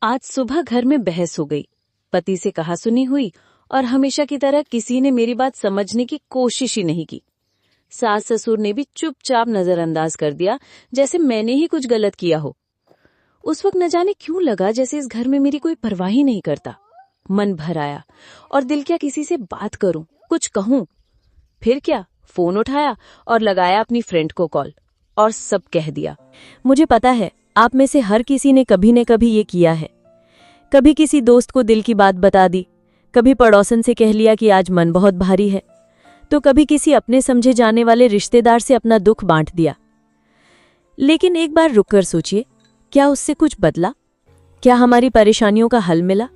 आज सुबह घर में बहस हो गई। पति से कहासुनी हुई और हमेशा की तरह किसी ने मेरी बात समझने की कोशिश ही नहीं की। सास ससुर ने भी चुपचाप नजरअंदाज कर दिया, जैसे मैंने ही कुछ गलत किया हो। उस वक्त न जाने क्यों लगा जैसे इस घर में मेरी कोई परवाह ही नहीं करता। मन भर आया और दिल क्या किसी से बात करूं, कुछ कहूं। फिर क्या, फोन उठाया और लगाया अपनी फ्रेंड को कॉल और सब कह दिया। मुझे पता है आप में से हर किसी ने कभी न कभी ये किया है। कभी किसी दोस्त को दिल की बात बता दी, कभी पड़ोसन से कह लिया कि आज मन बहुत भारी है, तो कभी किसी अपने समझे जाने वाले रिश्तेदार से अपना दुख बांट दिया। लेकिन एक बार रुककर सोचिए, क्या उससे कुछ बदला? क्या हमारी परेशानियों का हल मिला?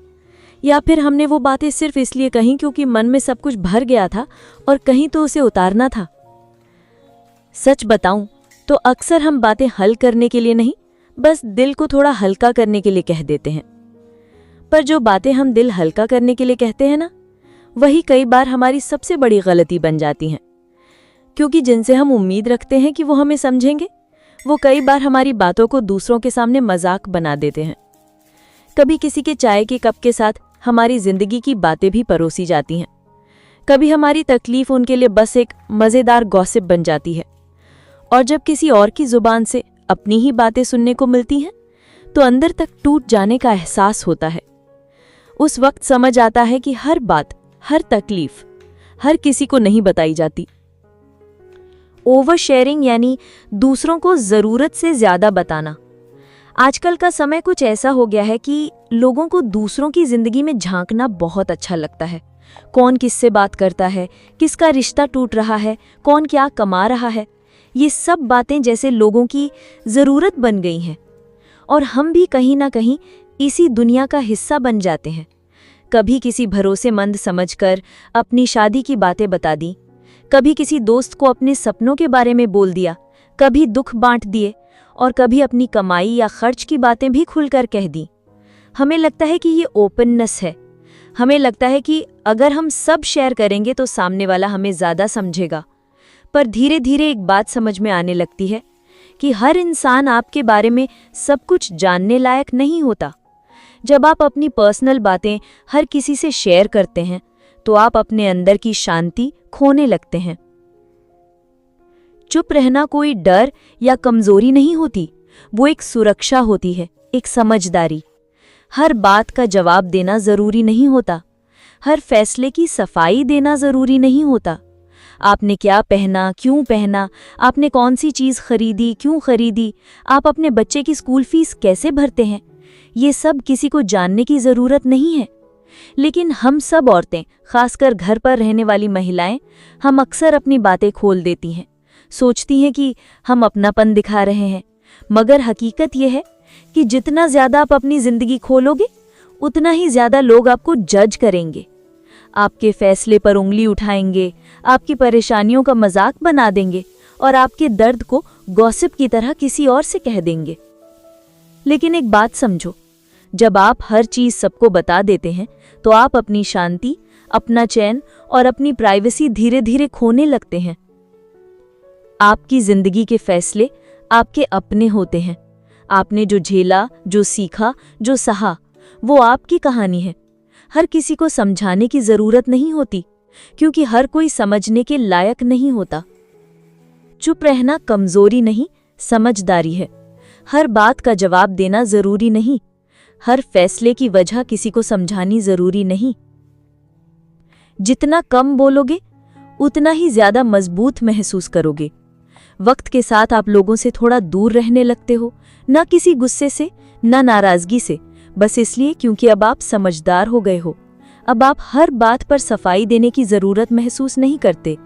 या फिर हमने वो बातें सिर्फ इसलिए कहीं क्योंकि मन में सब कुछ भर गया था और कहीं तो उसे उतारना था? सच बताऊं तो अक्सर हम बातें हल करने के लिए नहीं, बस दिल को थोड़ा हल्का करने के लिए कह देते हैं। पर जो बातें हम दिल हल्का करने के लिए कहते हैं ना, वही कई बार हमारी सबसे बड़ी गलती बन जाती हैं। क्योंकि जिनसे हम उम्मीद रखते हैं कि वो हमें समझेंगे, वो कई बार हमारी बातों को दूसरों के सामने मजाक बना देते हैं। कभी किसी के चाय के कप के साथ हमारी जिंदगी की बातें भी परोसी जाती हैं। कभी हमारी तकलीफ उनके लिए बस एक मजेदार गॉसिप बन जाती है। और जब किसी और की जुबान से अपनी ही बातें सुनने को मिलती हैं, तो अंदर तक टूट जाने का एहसास होता है। उस वक्त समझ आता है कि हर बात, हर तकलीफ हर किसी को नहीं बताई जाती। ओवर शेयरिंग यानी दूसरों को जरूरत से ज्यादा बताना। आजकल का समय कुछ ऐसा हो गया है कि लोगों को दूसरों की जिंदगी में झांकना बहुत अच्छा लगता है। कौन किससे बात करता है, किसका रिश्ता टूट रहा है, कौन क्या कमा रहा है, ये सब बातें जैसे लोगों की जरूरत बन गई हैं। और हम भी कहीं ना कहीं इसी दुनिया का हिस्सा बन जाते हैं। कभी किसी भरोसेमंद समझकर अपनी शादी की बातें बता दी, कभी किसी दोस्त को अपने सपनों के बारे में बोल दिया, कभी दुख बांट दिए और कभी अपनी कमाई या खर्च की बातें भी खुलकर कह दी। हमें लगता है कि ये ओपननेस है। हमें लगता है कि अगर हम सब शेयर करेंगे तो सामने वाला हमें ज़्यादा समझेगा। पर धीरे धीरे एक बात समझ में आने लगती है कि हर इंसान आपके बारे में सब कुछ जानने लायक नहीं होता। जब आप अपनी पर्सनल बातें हर किसी से शेयर करते हैं, तो आप अपने अंदर की शांति खोने लगते हैं। चुप रहना कोई डर या कमजोरी नहीं होती, वो एक सुरक्षा होती है, एक समझदारी। हर बात का जवाब देना जरूरी नहीं होता, हर फैसले की सफाई देना जरूरी नहीं होता। आपने क्या पहना, क्यों पहना, आपने कौन सी चीज़ खरीदी, क्यों खरीदी, आप अपने बच्चे की स्कूल फीस कैसे भरते हैं, ये सब किसी को जानने की ज़रूरत नहीं है। लेकिन हम सब औरतें, खासकर घर पर रहने वाली महिलाएं, हम अक्सर अपनी बातें खोल देती हैं। सोचती हैं कि हम अपनापन दिखा रहे हैं, मगर हकीकत यह है कि जितना ज़्यादा आप अपनी ज़िंदगी खोलोगे, उतना ही ज़्यादा लोग आपको जज करेंगे, आपके फैसले पर उंगली उठाएंगे, आपकी परेशानियों का मजाक बना देंगे और आपके दर्द को गॉसिप की तरह किसी और से कह देंगे। लेकिन एक बात समझो, जब आप हर चीज़ सबको बता देते हैं, तो आप अपनी शांति, अपना चैन और अपनी प्राइवेसी धीरे धीरे खोने लगते हैं। आपकी जिंदगी के फैसले आपके अपने होते हैं। आपने जो झेला, जो सीखा, जो सहा, वो आपकी कहानी है। हर किसी को समझाने की जरूरत नहीं होती, क्योंकि हर कोई समझने के लायक नहीं होता। चुप रहना कमजोरी नहीं, समझदारी है। हर बात का जवाब देना जरूरी नहीं, हर फैसले की वजह किसी को समझानी जरूरी नहीं। जितना कम बोलोगे, उतना ही ज्यादा मजबूत महसूस करोगे। वक्त के साथ आप लोगों से थोड़ा दूर रहने लगते हो, ना किसी गुस्से से, ना नाराजगी से, बस इसलिए क्योंकि अब आप समझदार हो गए हो। अब आप हर बात पर सफाई देने की जरूरत महसूस नहीं करते,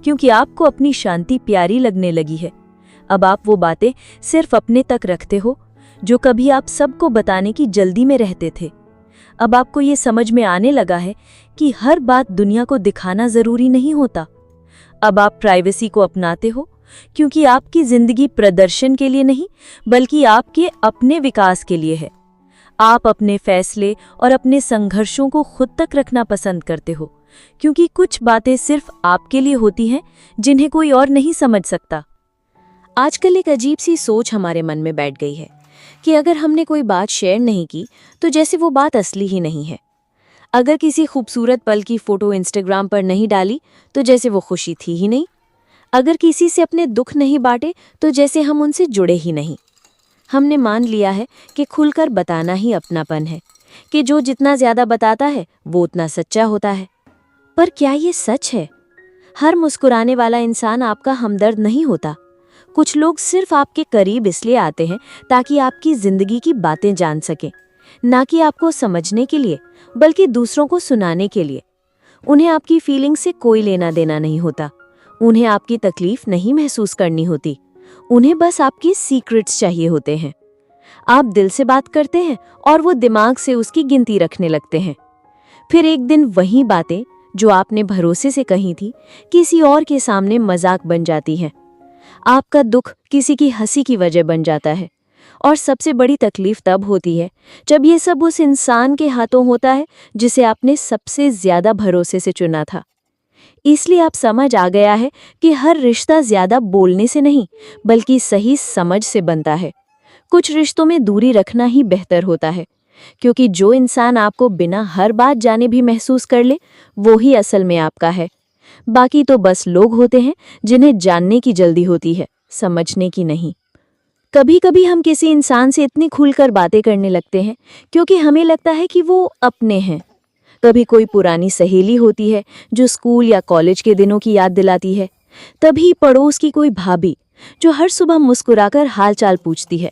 क्योंकि आपको अपनी शांति प्यारी लगने लगी है। अब आप वो बातें सिर्फ अपने तक रखते हो जो कभी आप सबको बताने की जल्दी में रहते थे। अब आपको ये समझ में आने लगा है कि हर बात दुनिया को दिखाना जरूरी नहीं होता। अब आप प्राइवेसी को अपनाते हो, क्योंकि आपकी जिंदगी प्रदर्शन के लिए नहीं, बल्कि आपके अपने विकास के लिए है। आप अपने फैसले और अपने संघर्षों को खुद तक रखना पसंद करते हो, क्योंकि कुछ बातें सिर्फ आपके लिए होती हैं जिन्हें कोई और नहीं समझ सकता। आजकल एक अजीब सी सोच हमारे मन में बैठ गई है कि अगर हमने कोई बात शेयर नहीं की तो जैसे वो बात असली ही नहीं है। अगर किसी खूबसूरत पल की फोटो इंस्टाग्राम पर नहीं डाली तो जैसे वो खुशी थी ही नहीं। अगर किसी से अपने दुख नहीं बांटे तो जैसे हम उनसे जुड़े ही नहीं। हमने मान लिया है कि खुलकर बताना ही अपनापन है, कि जो जितना ज्यादा बताता है वो उतना सच्चा होता है। पर क्या ये सच है? हर मुस्कुराने वाला इंसान आपका हमदर्द नहीं होता। कुछ लोग सिर्फ आपके करीब इसलिए आते हैं ताकि आपकी जिंदगी की बातें जान सकें, ना कि आपको समझने के लिए, बल्कि दूसरों को सुनाने के लिए। उन्हें आपकी फीलिंग से कोई लेना देना नहीं होता। उन्हें आपकी तकलीफ नहीं महसूस करनी होती। उन्हें बस आपकी सीक्रेट्स चाहिए होते हैं। आप दिल से बात करते हैं और वो दिमाग से उसकी गिनती रखने लगते हैं। फिर एक दिन वही बातें जो आपने भरोसे से कही थी किसी और के सामने मजाक बन जाती हैं। आपका दुख किसी की हंसी की वजह बन जाता है। और सबसे बड़ी तकलीफ तब होती है जब ये सब उस इंसान के हाथों होता है जिसे आपने सबसे ज्यादा भरोसे से चुना था। इसलिए आप समझ आ गया है कि हर रिश्ता ज्यादा बोलने से नहीं, बल्कि सही समझ से बनता है। कुछ रिश्तों में दूरी रखना ही बेहतर होता है, क्योंकि जो इंसान आपको बिना हर बात जाने भी महसूस कर ले, वो ही असल में आपका है। बाकी तो बस लोग होते हैं जिन्हें जानने की जल्दी होती है, समझने की नहीं। कभी कभी हम किसी इंसान से इतनी खुलकर बातें करने लगते हैं क्योंकि हमें लगता है कि वो अपने हैं। कभी कोई पुरानी सहेली होती है जो स्कूल या कॉलेज के दिनों की याद दिलाती है। तभी पड़ोस की कोई भाभी जो हर सुबह मुस्कुराकर हालचाल पूछती है।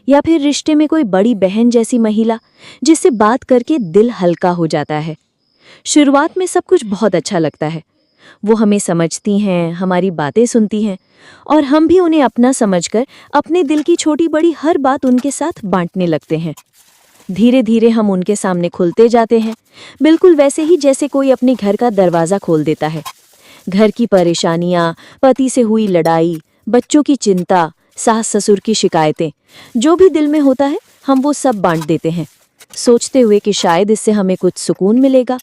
या फिर रिश्ते में कोई बड़ी बहन जैसी महिला जिससे बात करके दिल हल्का हो जाता है। शुरुआत में सब कुछ बहुत अच्छा लगता है। वो हमें समझती हैं, हमारी बातें सुनती हैं और हम भी उन्हें अपना समझकर अपने दिल की छोटी बड़ी हर बात उनके साथ बांटने लगते हैं। धीरे धीरे हम उनके सामने खुलते जाते हैं, बिल्कुल वैसे ही जैसे कोई अपने घर का दरवाज़ा खोल देता है। घर की परेशानियां, पति से हुई लड़ाई, बच्चों की चिंता, सास ससुर की शिकायतें, जो भी दिल में होता है हम वो सब बांट देते हैं, सोचते हुए कि शायद इससे हमें कुछ सुकून मिलेगा।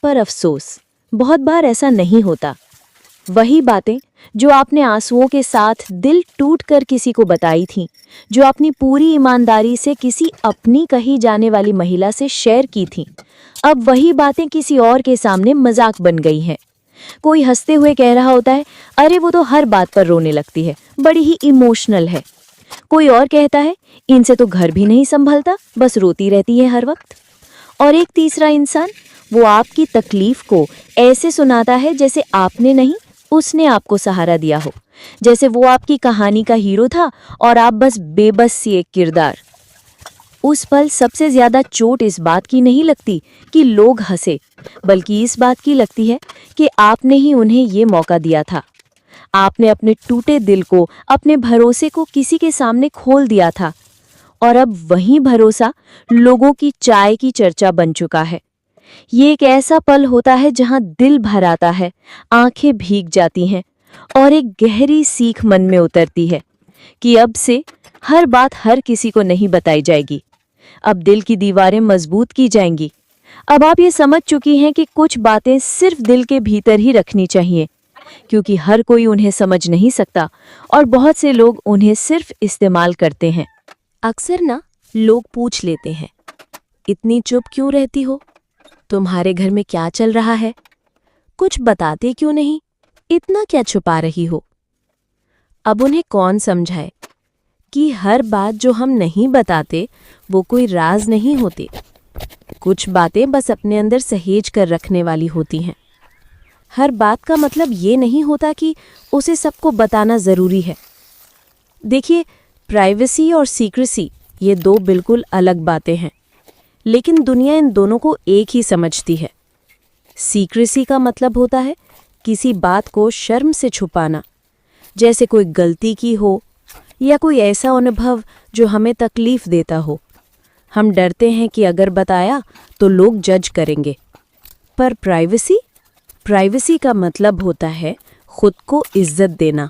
पर अफसोस, बहुत बार ऐसा नहीं होता। वही बातें जो आपने आंसुओं के साथ दिल टूट कर किसी को बताई थीं, जो अपनी पूरी ईमानदारी से किसी अपनी कही जाने वाली महिला से शेयर की थीं, अब वही बातें किसी और के सामने मजाक बन गई हैं। कोई हंसते हुए कह रहा होता है, अरे वो तो हर बात पर रोने लगती है, बड़ी ही इमोशनल है। कोई और कहता है, इनसे तो घर भी नहीं संभलता, बस रोती रहती है हर वक्त। और एक तीसरा इंसान वो आपकी तकलीफ को ऐसे सुनाता है जैसे आपने नहीं, उसने आपको सहारा दिया हो, जैसे वो आपकी कहानी का हीरो था और आप बस बेबस सी एक किरदार। उस पल सबसे ज्यादा चोट इस बात की नहीं लगती कि लोग हंसे, बल्कि इस बात की लगती है कि आपने ही उन्हें ये मौका दिया था। आपने अपने टूटे दिल को, अपने भरोसे को किसी के सामने खोल दिया था और अब वही भरोसा लोगों की चाय की चर्चा बन चुका है। ये एक ऐसा पल होता है जहां दिल भर आता है, आंखें भीग जाती हैं और एक गहरी सीख मन में उतरती है कि अब से हर बात हर किसी को नहीं बताई जाएगी। अब दिल की दीवारें मजबूत की जाएंगी। अब आप ये समझ चुकी हैं कि कुछ बातें सिर्फ दिल के भीतर ही रखनी चाहिए, क्योंकि हर कोई उन्हें समझ नहीं सकता और बहुत से लोग उन्हें सिर्फ इस्तेमाल करते हैं। अक्सर ना लोग पूछ लेते हैं, इतनी चुप क्यों रहती हो? तुम्हारे घर में क्या चल रहा है? कुछ बताते क्यों नहीं? इतना क्या छुपा रही हो? अब उन्हें कौन समझाए कि हर बात जो हम नहीं बताते वो कोई राज नहीं होती। कुछ बातें बस अपने अंदर सहेज कर रखने वाली होती हैं। हर बात का मतलब ये नहीं होता कि उसे सबको बताना ज़रूरी है। देखिए, प्राइवेसी और सीक्रेसी ये दो बिल्कुल अलग बातें हैं, लेकिन दुनिया इन दोनों को एक ही समझती है। सीक्रेसी का मतलब होता है किसी बात को शर्म से छुपाना, जैसे कोई गलती की हो या कोई ऐसा अनुभव जो हमें तकलीफ देता हो। हम डरते हैं कि अगर बताया तो लोग जज करेंगे। पर प्राइवेसी का मतलब होता है खुद को इज्जत देना।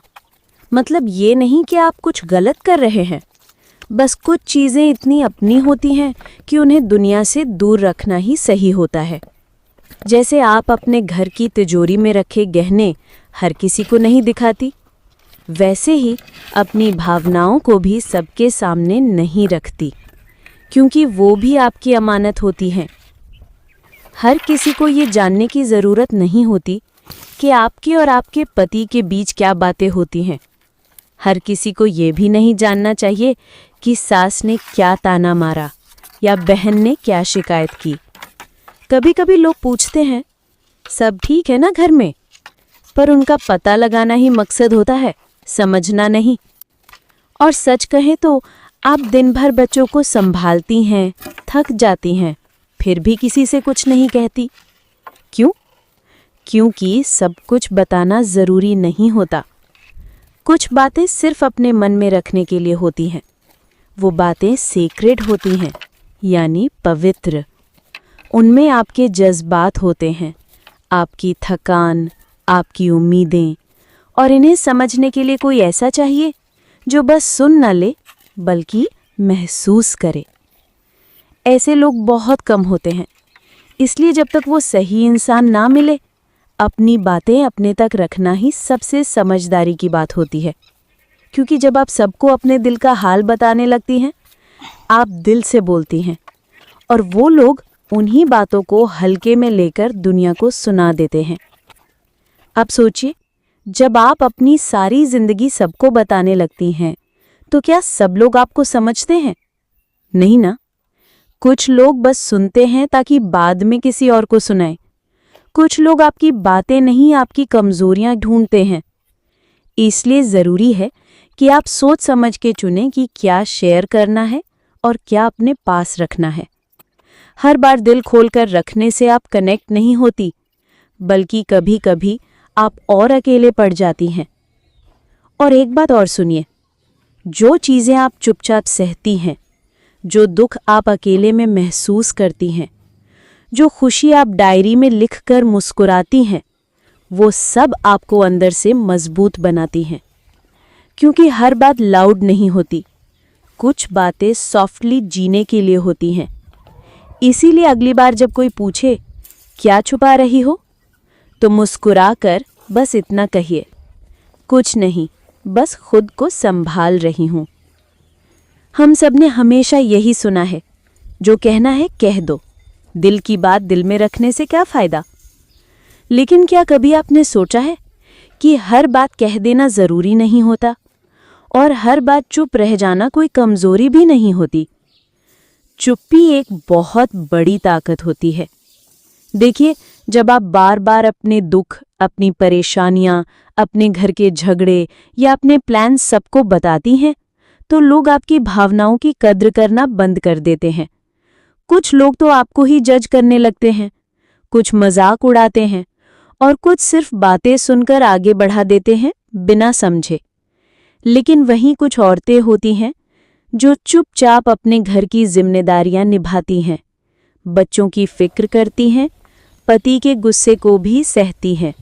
मतलब ये नहीं कि आप कुछ गलत कर रहे हैं, बस कुछ चीज़ें इतनी अपनी होती हैं कि उन्हें दुनिया से दूर रखना ही सही होता है। जैसे आप अपने घर की तिजोरी में रखे गहने हर किसी को नहीं दिखाती, वैसे ही अपनी भावनाओं को भी सबके सामने नहीं रखती, क्योंकि वो भी आपकी अमानत होती हैं। हर किसी को ये जानने की ज़रूरत नहीं होती कि आपके और आपके पति के बीच क्या बातें होती हैं। हर किसी को ये भी नहीं जानना चाहिए कि सास ने क्या ताना मारा या बहन ने क्या शिकायत की। कभी कभी लोग पूछते हैं, सब ठीक है ना घर में? पर उनका पता लगाना ही मकसद होता है, समझना नहीं। और सच कहें तो आप दिन भर बच्चों को संभालती हैं, थक जाती हैं, फिर भी किसी से कुछ नहीं कहती। क्यों? क्योंकि सब कुछ बताना ज़रूरी नहीं होता। कुछ बातें सिर्फ अपने मन में रखने के लिए होती हैं। वो बातें सीक्रेट होती हैं, यानी पवित्र। उनमें आपके जज्बात होते हैं, आपकी थकान, आपकी उम्मीदें, और इन्हें समझने के लिए कोई ऐसा चाहिए जो बस सुन न ले बल्कि महसूस करे। ऐसे लोग बहुत कम होते हैं, इसलिए जब तक वो सही इंसान ना मिले, अपनी बातें अपने तक रखना ही सबसे समझदारी की बात होती है। क्योंकि जब आप सबको अपने दिल का हाल बताने लगती हैं, आप दिल से बोलती हैं, और वो लोग उन्हीं बातों को हल्के में लेकर दुनिया को सुना देते हैं। अब सोचिए, जब आप अपनी सारी जिंदगी सबको बताने लगती हैं, तो क्या सब लोग आपको समझते हैं? नहीं ना। कुछ लोग बस सुनते हैं ताकि बाद में किसी और को सुनाएं। कुछ लोग आपकी बातें नहीं, आपकी कमजोरियां ढूंढते हैं। इसलिए ज़रूरी है कि आप सोच समझ के चुनें कि क्या शेयर करना है और क्या अपने पास रखना है। हर बार दिल खोलकर रखने से आप कनेक्ट नहीं होती, बल्कि कभी कभी आप और अकेले पड़ जाती हैं। और एक बात और सुनिए, जो चीज़ें आप चुपचाप सहती हैं, जो दुख आप अकेले में महसूस करती हैं, जो खुशी आप डायरी में लिखकर मुस्कुराती हैं, वो सब आपको अंदर से मजबूत बनाती हैं। क्योंकि हर बात लाउड नहीं होती, कुछ बातें सॉफ्टली जीने के लिए होती हैं। इसीलिए अगली बार जब कोई पूछे, क्या छुपा रही हो, तो मुस्कुराकर बस इतना कहिए, कुछ नहीं, बस खुद को संभाल रही हूँ। हम सब ने हमेशा यही सुना है, जो कहना है कह दो, दिल की बात दिल में रखने से क्या फ़ायदा। लेकिन क्या कभी आपने सोचा है कि हर बात कह देना ज़रूरी नहीं होता, और हर बात चुप रह जाना कोई कमज़ोरी भी नहीं होती। चुप्पी एक बहुत बड़ी ताकत होती है। देखिए, जब आप बार बार अपने दुख, अपनी परेशानियां, अपने घर के झगड़े या अपने प्लान सबको बताती हैं, तो लोग आपकी भावनाओं की कद्र करना बंद कर देते हैं। कुछ लोग तो आपको ही जज करने लगते हैं, कुछ मजाक उड़ाते हैं, और कुछ सिर्फ बातें सुनकर आगे बढ़ा देते हैं बिना समझे। लेकिन वहीं कुछ औरतें होती हैं जो चुपचाप अपने घर की जिम्मेदारियां निभाती हैं, बच्चों की फिक्र करती हैं, पति के गुस्से को भी सहती हैं,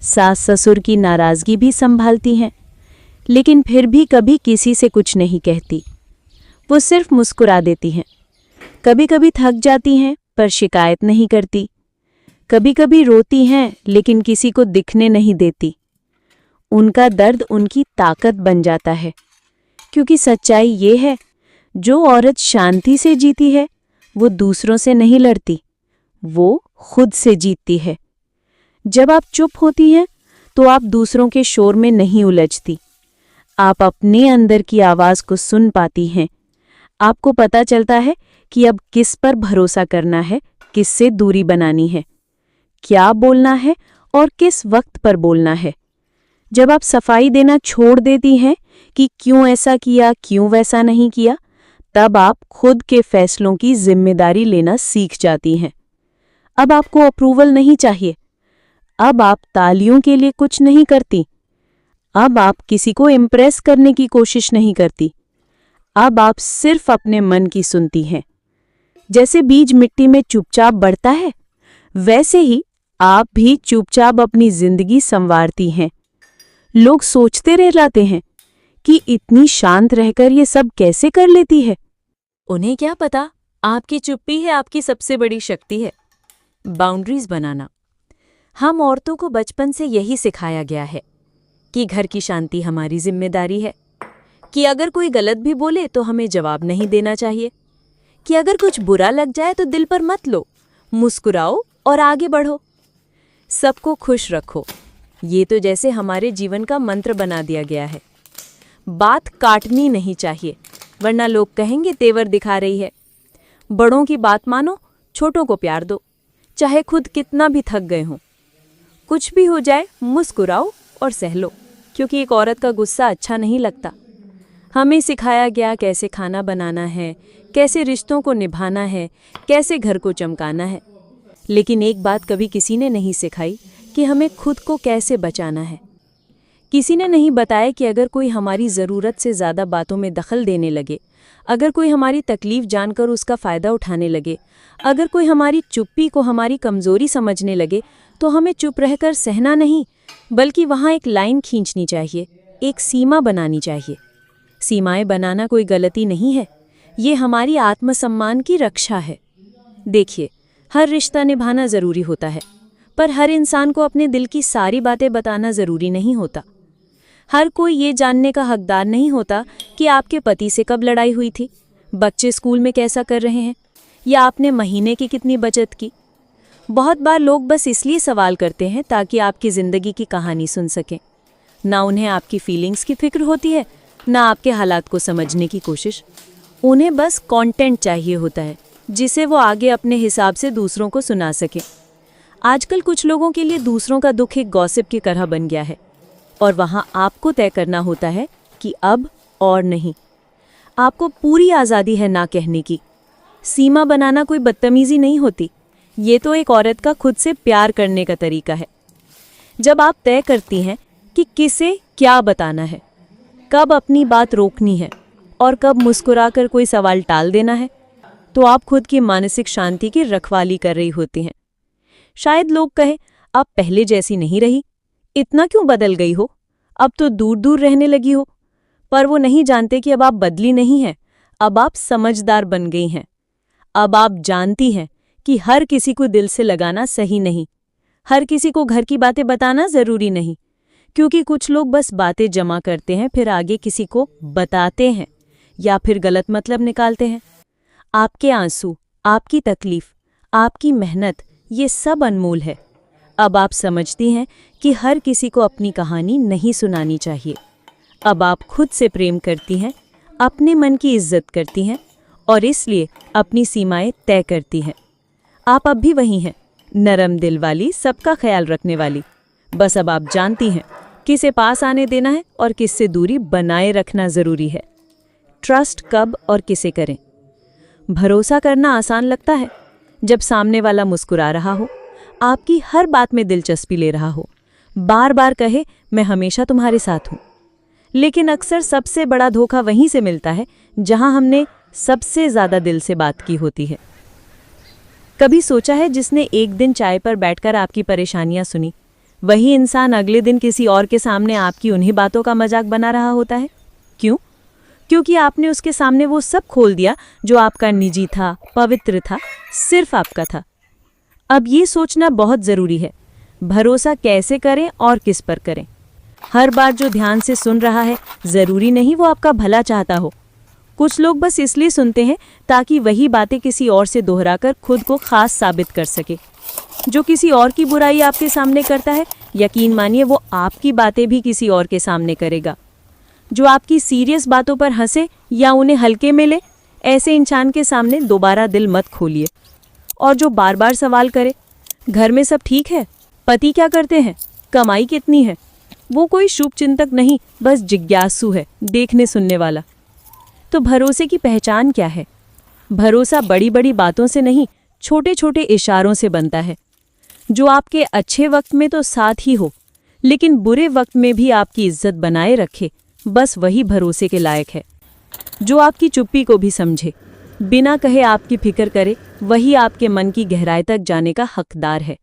सास ससुर की नाराज़गी भी संभालती हैं, लेकिन फिर भी कभी किसी से कुछ नहीं कहती। वो सिर्फ मुस्कुरा देती हैं। कभी कभी थक जाती हैं पर शिकायत नहीं करती। कभी कभी रोती हैं लेकिन किसी को दिखने नहीं देती। उनका दर्द उनकी ताकत बन जाता है, क्योंकि सच्चाई ये है, जो औरत शांति से जीती है वो दूसरों से नहीं लड़ती, वो खुद से जीतती है। जब आप चुप होती हैं तो आप दूसरों के शोर में नहीं उलझती, आप अपने अंदर की आवाज़ को सुन पाती हैं। आपको पता चलता है कि अब किस पर भरोसा करना है, किससे दूरी बनानी है, क्या बोलना है और किस वक्त पर बोलना है। जब आप सफाई देना छोड़ देती हैं कि क्यों ऐसा किया, क्यों वैसा नहीं किया, तब आप खुद के फैसलों की जिम्मेदारी लेना सीख जाती हैं। अब आपको अप्रूवल नहीं चाहिए, अब आप तालियों के लिए कुछ नहीं करती, अब आप किसी को इम्प्रेस करने की कोशिश नहीं करती, अब आप सिर्फ अपने मन की सुनती हैं। जैसे बीज मिट्टी में चुपचाप बढ़ता है, वैसे ही आप भी चुपचाप अपनी जिंदगी संवारती हैं। लोग सोचते रह जाते हैं कि इतनी शांत रहकर ये सब कैसे कर लेती है। उन्हें क्या पता, आपकी चुप्पी है आपकी सबसे बड़ी शक्ति है। बाउंड्रीज बनाना हम औरतों को बचपन से यही सिखाया गया है कि घर की शांति हमारी जिम्मेदारी है, कि अगर कोई गलत भी बोले तो हमें जवाब नहीं देना चाहिए, कि अगर कुछ बुरा लग जाए तो दिल पर मत लो, मुस्कुराओ और आगे बढ़ो, सबको खुश रखो। ये तो जैसे हमारे जीवन का मंत्र बना दिया गया है। बात काटनी नहीं चाहिए, वरना लोग कहेंगे तेवर दिखा रही है। बड़ों की बात मानो, छोटों को प्यार दो, चाहे खुद कितना भी थक गए हों। कुछ भी हो जाए मुस्कुराओ और सह लो, क्योंकि एक औरत का गुस्सा अच्छा नहीं लगता। हमें सिखाया गया कैसे खाना बनाना है, कैसे रिश्तों को निभाना है, कैसे घर को चमकाना है, लेकिन एक बात कभी किसी ने नहीं सिखाई कि हमें खुद को कैसे बचाना है। किसी ने नहीं बताया कि अगर कोई हमारी ज़रूरत से ज़्यादा बातों में दखल देने लगे, अगर कोई हमारी तकलीफ़ जानकर उसका फ़ायदा उठाने लगे, अगर कोई हमारी चुप्पी को हमारी कमज़ोरी समझने लगे, तो हमें चुप रहकर सहना नहीं, बल्कि वहाँ एक लाइन खींचनी चाहिए, एक सीमा बनानी चाहिए। सीमाएं बनाना कोई गलती नहीं है, ये हमारी आत्मसम्मान की रक्षा है। देखिए, हर रिश्ता निभाना ज़रूरी होता है, पर हर इंसान को अपने दिल की सारी बातें बताना ज़रूरी नहीं होता। हर कोई ये जानने का हकदार नहीं होता कि आपके पति से कब लड़ाई हुई थी, बच्चे स्कूल में कैसा कर रहे हैं, या आपने महीने की कितनी बचत की। बहुत बार लोग बस इसलिए सवाल करते हैं ताकि आपकी ज़िंदगी की कहानी सुन सकें। ना उन्हें आपकी फीलिंग्स की फिक्र होती है, ना आपके हालात को समझने की कोशिश। उन्हें बस कंटेंट चाहिए होता है, जिसे वो आगे अपने हिसाब से दूसरों को सुना सकें। आजकल कुछ लोगों के लिए दूसरों का दुख एक गॉसिप की तरह बन गया है, और वहाँ आपको तय करना होता है कि अब और नहीं। आपको पूरी आज़ादी है ना कहने की। सीमा बनाना कोई बदतमीज़ी नहीं होती, ये तो एक औरत का खुद से प्यार करने का तरीका है। जब आप तय करती हैं कि किसे क्या बताना है, कब अपनी बात रोकनी है और कब मुस्कुराकर कोई सवाल टाल देना है, तो आप खुद की मानसिक शांति की रखवाली कर रही होती हैं। शायद लोग कहें, आप पहले जैसी नहीं रही, इतना क्यों बदल गई हो, अब तो दूर दूर रहने लगी हो। पर वो नहीं जानते कि अब आप बदली नहीं हैं, अब आप समझदार बन गई हैं। अब आप जानती हैं कि हर किसी को दिल से लगाना सही नहीं, हर किसी को घर की बातें बताना ज़रूरी नहीं, क्योंकि कुछ लोग बस बातें जमा करते हैं, फिर आगे किसी को बताते हैं या फिर गलत मतलब निकालते हैं। आपके आंसू, आपकी तकलीफ, आपकी मेहनत, ये सब अनमोल है। अब आप समझती हैं कि हर किसी को अपनी कहानी नहीं सुनानी चाहिए। अब आप खुद से प्रेम करती हैं, अपने मन की इज्जत करती हैं और इसलिए अपनी सीमाएं तय करती हैं। आप अब भी वही हैं, नरम दिल वाली, सबका ख्याल रखने वाली। बस अब आप जानती हैं किसे पास आने देना है और किससे दूरी बनाए रखना ज़रूरी है। ट्रस्ट कब और किसे करें? भरोसा करना आसान लगता है जब सामने वाला मुस्कुरा रहा हो, आपकी हर बात में दिलचस्पी ले रहा हो, बार बार कहे मैं हमेशा तुम्हारे साथ हूँ। लेकिन अक्सर सबसे बड़ा धोखा वहीं से मिलता है जहां हमने सबसे ज़्यादा दिल से बात की होती है। कभी सोचा है जिसने एक दिन चाय पर बैठकर आपकी परेशानियां सुनी, वही इंसान अगले दिन किसी और के सामने आपकी उन्हीं बातों का मजाक बना रहा होता है? क्यों? क्योंकि आपने उसके सामने वो सब खोल दिया जो आपका निजी था, पवित्र था, सिर्फ आपका था। अब ये सोचना बहुत ज़रूरी है, भरोसा कैसे करें और किस पर करें। हर बार जो ध्यान से सुन रहा है, ज़रूरी नहीं वो आपका भला चाहता हो। कुछ लोग बस इसलिए सुनते हैं ताकि वही बातें किसी और से दोहराकर खुद को खास साबित कर सके। जो किसी और की बुराई आपके सामने करता है, यकीन मानिए वो आपकी बातें भी किसी और के सामने करेगा। जो आपकी सीरियस बातों पर हंसे या उन्हें हल्के में ले, ऐसे इंसान के सामने दोबारा दिल मत खोलिए। और जो बार बार सवाल करे, घर में सब ठीक है, पति क्या करते हैं, कमाई कितनी है, वो कोई शुभचिंतक नहीं, बस जिज्ञासु है, देखने सुनने वाला। तो भरोसे की पहचान क्या है? भरोसा बड़ी बड़ी बातों से नहीं, छोटे छोटे इशारों से बनता है। जो आपके अच्छे वक्त में तो साथ ही हो, लेकिन बुरे वक्त में भी आपकी इज्जत बनाए रखे, बस वही भरोसे के लायक है। जो आपकी चुप्पी को भी समझे, बिना कहे आपकी फिक्र करे, वही आपके मन की गहराई तक जाने का हकदार है।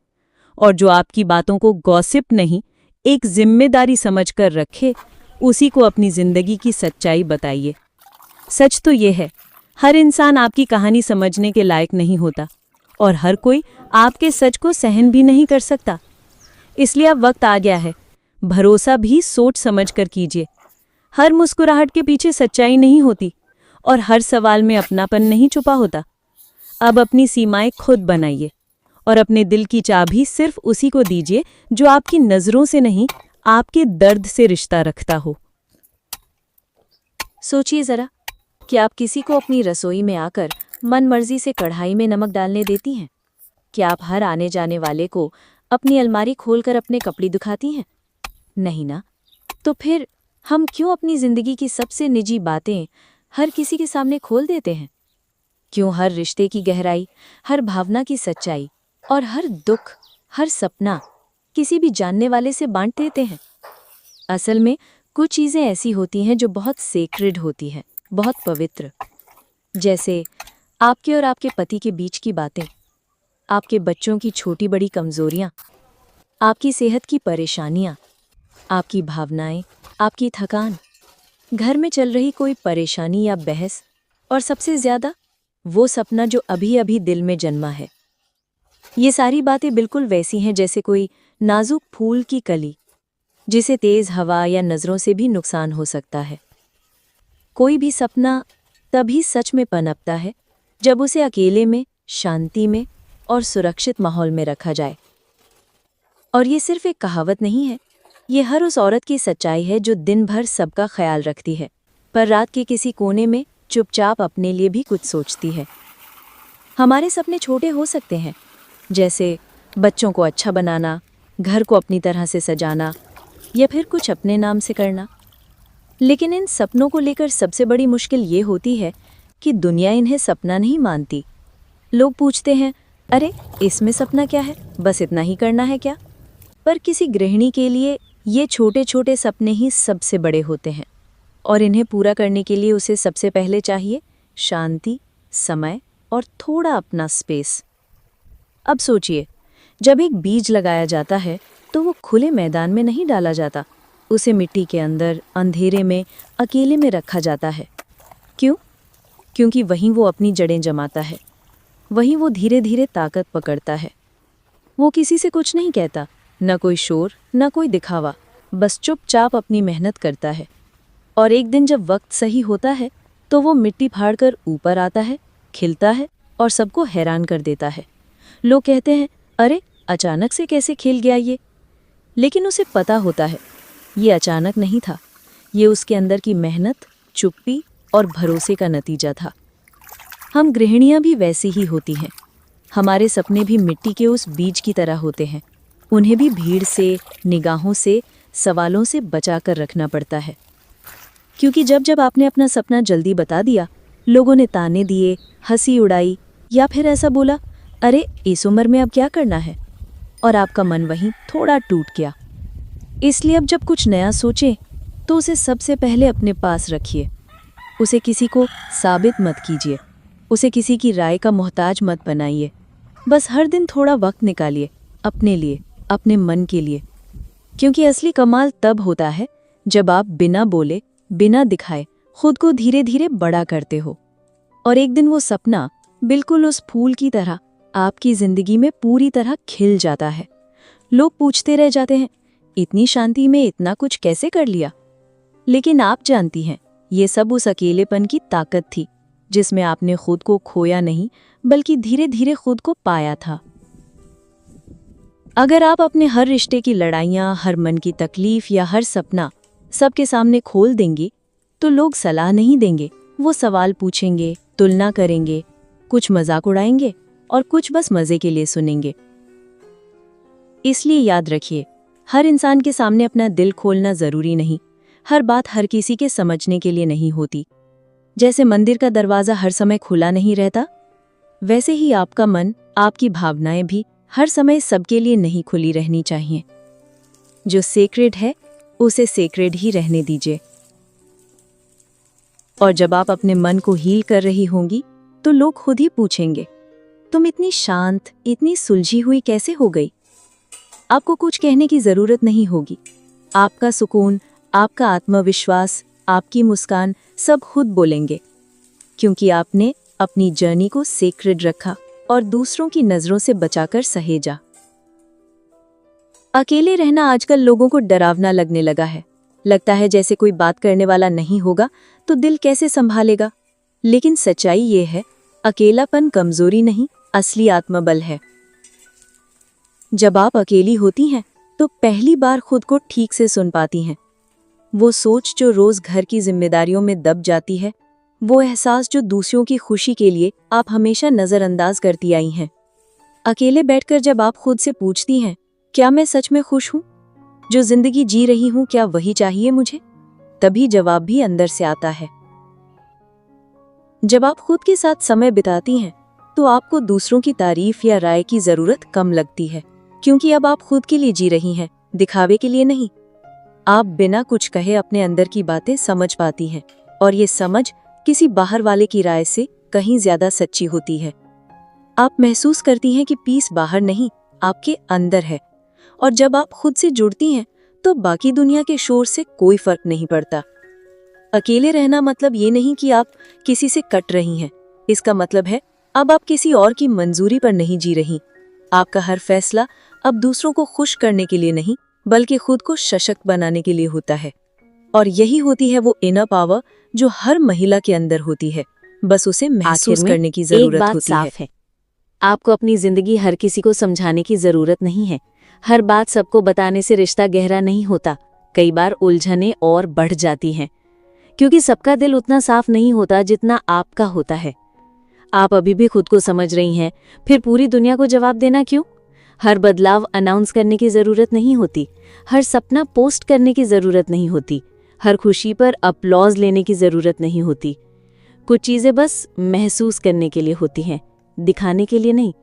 और जो आपकी बातों को गॉसिप नहीं, एक जिम्मेदारी समझकर रखे, उसी को अपनी जिंदगी की सच्चाई बताइए। सच तो ये है, हर इंसान आपकी कहानी समझने के लायक नहीं होता और हर कोई आपके सच को सहन भी नहीं कर सकता। इसलिए अब वक्त आ गया है, भरोसा भी सोच समझ कर कीजिए। हर मुस्कुराहट के पीछे सच्चाई नहीं होती और हर सवाल में अपनापन नहीं छुपा होता। अब अपनी सीमाएं खुद बनाइए और अपने दिल की चाबी सिर्फ उसी को दीजिए जो आपकी नजरों से नहीं, आपके दर्द से रिश्ता रखता हो। सोचिए जरा कि आप किसी को अपनी रसोई में आकर मनमर्जी से कढ़ाई में नमक डालने देती हैं? क्या आप हर आने जाने वाले को अपनी अलमारी खोलकर अपने कपड़े दिखाती हैं? नहीं ना। तो फिर हम क्यों अपनी जिंदगी की सबसे निजी बातें हर किसी के सामने खोल देते हैं? क्यों हर रिश्ते की गहराई, हर भावना की सच्चाई और हर दुख, हर सपना किसी भी जानने वाले से बांट देते हैं? असल में कुछ चीजें ऐसी होती हैं जो बहुत सेक्रेड होती हैं, बहुत पवित्र। जैसे आपके और आपके पति के बीच की बातें, आपके बच्चों की छोटी बड़ी कमजोरियां, आपकी सेहत की परेशानियां, आपकी भावनाएं, आपकी थकान, घर में चल रही कोई परेशानी या बहस, और सबसे ज्यादा वो सपना जो अभी अभी दिल में जन्मा है। ये सारी बातें बिल्कुल वैसी हैं जैसे कोई नाजुक फूल की कली, जिसे तेज हवा या नजरों से भी नुकसान हो सकता है। कोई भी सपना तभी सच में पनपता है जब उसे अकेले में, शांति में और सुरक्षित माहौल में रखा जाए। और ये सिर्फ एक कहावत नहीं है, ये हर उस औरत की सच्चाई है जो दिन भर सबका ख्याल रखती है, पर रात के किसी कोने में चुपचाप अपने लिए भी कुछ सोचती है। हमारे सपने छोटे हो सकते हैं, जैसे बच्चों को अच्छा बनाना, घर को अपनी तरह से सजाना या फिर कुछ अपने नाम से करना। लेकिन इन सपनों को लेकर सबसे बड़ी मुश्किल ये होती है कि दुनिया इन्हें सपना नहीं मानती। लोग पूछते हैं, अरे इसमें सपना क्या है, बस इतना ही करना है क्या? पर किसी गृहिणी के लिए ये छोटे छोटे सपने ही सबसे बड़े होते हैं, और इन्हें पूरा करने के लिए उसे सबसे पहले चाहिए शांति, समय और थोड़ा अपना स्पेस। अब सोचिए, जब एक बीज लगाया जाता है तो वो खुले मैदान में नहीं डाला जाता, उसे मिट्टी के अंदर अंधेरे में अकेले में रखा जाता है। क्यों? क्योंकि वहीं वो अपनी जड़ें जमाता है, वहीं वो धीरे धीरे ताकत पकड़ता है। वो किसी से कुछ नहीं कहता, न कोई शोर, न कोई दिखावा, बस चुपचाप अपनी मेहनत करता है। और एक दिन जब वक्त सही होता है तो वो मिट्टी फाड़कर ऊपर आता है, खिलता है और सबको हैरान कर देता है। लोग कहते हैं, अरे अचानक से कैसे खिल गया ये? लेकिन उसे पता होता है ये अचानक नहीं था, ये उसके अंदर की मेहनत, चुप्पी और भरोसे का नतीजा था। हम गृहिणियां भी वैसी ही होती हैं। हमारे सपने भी मिट्टी के उस बीज की तरह होते हैं। उन्हें भी भीड़ से, निगाहों से, सवालों से बचा कर रखना पड़ता है। क्योंकि जब जब आपने अपना सपना जल्दी बता दिया, लोगों ने ताने दिए, हंसी उड़ाई या फिर ऐसा बोला, अरे इस उम्र में अब क्या करना है, और आपका मन वहीं थोड़ा टूट गया। इसलिए अब जब कुछ नया सोचें तो उसे सबसे पहले अपने पास रखिए। उसे किसी को साबित मत कीजिए, उसे किसी की राय का मोहताज मत बनाइए। बस हर दिन थोड़ा वक्त निकालिए अपने लिए, अपने मन के लिए। क्योंकि असली कमाल तब होता है जब आप बिना बोले, बिना दिखाए खुद को धीरे धीरे बड़ा करते हो, और एक दिन वो सपना बिल्कुल उस फूल की तरह आपकी जिंदगी में पूरी तरह खिल जाता है। लोग पूछते रह जाते हैं, इतनी शांति में इतना कुछ कैसे कर लिया? लेकिन आप जानती हैं, ये सब उस अकेलेपन की ताकत थी जिसमें आपने खुद को खोया नहीं, बल्कि धीरे धीरे खुद को पाया था। अगर आप अपने हर रिश्ते की लड़ाइयाँ, हर मन की तकलीफ या हर सपना सबके सामने खोल देंगी, तो लोग सलाह नहीं देंगे, वो सवाल पूछेंगे, तुलना करेंगे, कुछ मजाक उड़ाएंगे और कुछ बस मजे के लिए सुनेंगे। इसलिए याद रखिए, हर इंसान के सामने अपना दिल खोलना जरूरी नहीं। हर बात हर किसी के समझने के लिए नहीं होती। जैसे मंदिर का दरवाजा हर समय खुला नहीं रहता, वैसे ही आपका मन, आपकी भावनाएं भी हर समय सबके लिए नहीं खुली रहनी चाहिए। जो सेक्रेड है उसे सेक्रेड ही रहने दीजिए। और जब आप अपने मन को हील कर रही होंगी तो लोग खुद ही पूछेंगे, तुम इतनी शांत, इतनी सुलझी हुई कैसे हो गई? आपको कुछ कहने की जरूरत नहीं होगी। आपका सुकून, आपका आत्मविश्वास, आपकी मुस्कान सब खुद बोलेंगे, क्योंकि आपने अपनी जर्नी को सेक्रेड रखा और दूसरों की नजरों से बचाकर सहेजा। अकेले रहना आजकल लोगों को डरावना लगने लगा है। लगता है जैसे कोई बात करने वाला नहीं होगा तो दिल कैसे संभालेगा। लेकिन सच्चाई ये है, अकेलापन कमजोरी नहीं, असली आत्मबल है। जब आप अकेली होती हैं तो पहली बार खुद को ठीक से सुन पाती हैं। वो सोच जो रोज घर की जिम्मेदारियों में दब जाती है, वो एहसास जो दूसरों की खुशी के लिए आप हमेशा नजरअंदाज करती आई हैं। अकेले बैठकर जब आप खुद से पूछती हैं, क्या मैं सच में खुश हूं? जो जिंदगी जी रही हूं, क्या वही चाहिए मुझे? तभी जवाब भी अंदर से आता है। जब आप खुद के साथ समय बिताती हैं तो आपको दूसरों की तारीफ या राय की जरूरत कम लगती है, क्योंकि अब आप खुद के लिए जी रही हैं, दिखावे के लिए नहीं। आप बिना कुछ कहे अपने अंदर की बातें समझ पाती हैं, और ये समझ किसी बाहर वाले की राय से कहीं ज्यादा सच्ची होती है। आप महसूस करती हैं कि पीस बाहर नहीं, आपके अंदर है। और जब आप खुद से जुड़ती हैं तो बाकी दुनिया के शोर से कोई फर्क नहीं पड़ता। अकेले रहना मतलब ये नहीं कि आप किसी से कट रही हैं। इसका मतलब है अब आप किसी और की मंजूरी पर नहीं जी रही। आपका हर फैसला अब दूसरों को खुश करने के लिए नहीं, बल्कि खुद को सशक्त बनाने के लिए होता है। और यही होती है वो इनर पावर जो हर महिला के अंदर होती है, बस उसे महसूस करने की जरूरत होती है। आपको अपनी जिंदगी हर किसी को समझाने की जरूरत नहीं है। हर बात सबको बताने से रिश्ता गहरा नहीं होता। कई बार उलझनें और बढ़ जाती हैं, क्योंकि सबका दिल उतना साफ नहीं होता जितना आपका होता है। आप अभी भी खुद को समझ रही हैं, फिर पूरी दुनिया को जवाब देना क्यों? हर बदलाव अनाउंस करने की जरूरत नहीं होती। हर सपना पोस्ट करने की जरूरत नहीं होती। हर खुशी पर अपलॉज लेने की जरूरत नहीं होती। कुछ चीजें बस महसूस करने के लिए होती हैं, दिखाने के लिए नहीं।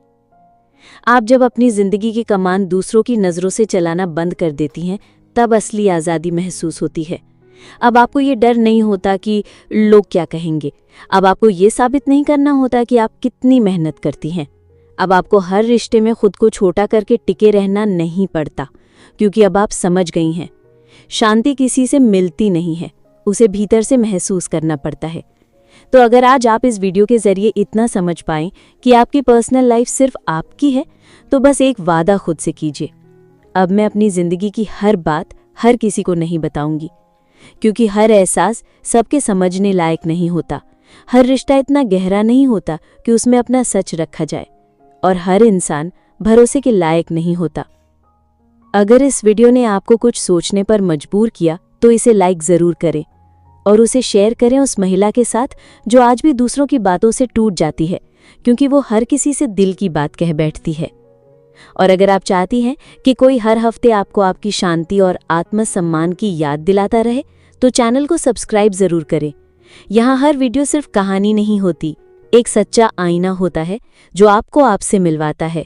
आप जब अपनी जिंदगी की कमान दूसरों की नजरों से चलाना बंद कर देती हैं, तब असली आजादी महसूस होती है। अब आपको ये डर नहीं होता कि लोग क्या कहेंगे। अब आपको ये साबित नहीं करना होता कि आप कितनी मेहनत करती हैं। अब आपको हर रिश्ते में खुद को छोटा करके टिके रहना नहीं पड़ता, क्योंकि अब आप समझ गई हैं, शांति किसी से मिलती नहीं है, उसे भीतर से महसूस करना पड़ता है। तो अगर आज आप इस वीडियो के जरिए इतना समझ पाएं कि आपकी पर्सनल लाइफ सिर्फ आपकी है, तो बस एक वादा खुद से कीजिए, अब मैं अपनी जिंदगी की हर बात हर किसी को नहीं बताऊंगी, क्योंकि हर एहसास सबके समझने लायक नहीं होता। हर रिश्ता इतना गहरा नहीं होता कि उसमें अपना सच रखा जाए, और हर इंसान भरोसे के लायक नहीं होता। अगर इस वीडियो ने आपको कुछ सोचने पर मजबूर किया तो इसे लाइक जरूर करें, और उसे शेयर करें उस महिला के साथ जो आज भी दूसरों की बातों से टूट जाती है, क्योंकि वो हर किसी से दिल की बात कह बैठती है। और अगर आप चाहती हैं कि कोई हर हफ्ते आपको आपकी शांति और आत्मसम्मान की याद दिलाता रहे, तो चैनल को सब्सक्राइब जरूर करें। यहाँ हर वीडियो सिर्फ कहानी नहीं होती, एक सच्चा आईना होता है जो आपको आपसे मिलवाता है।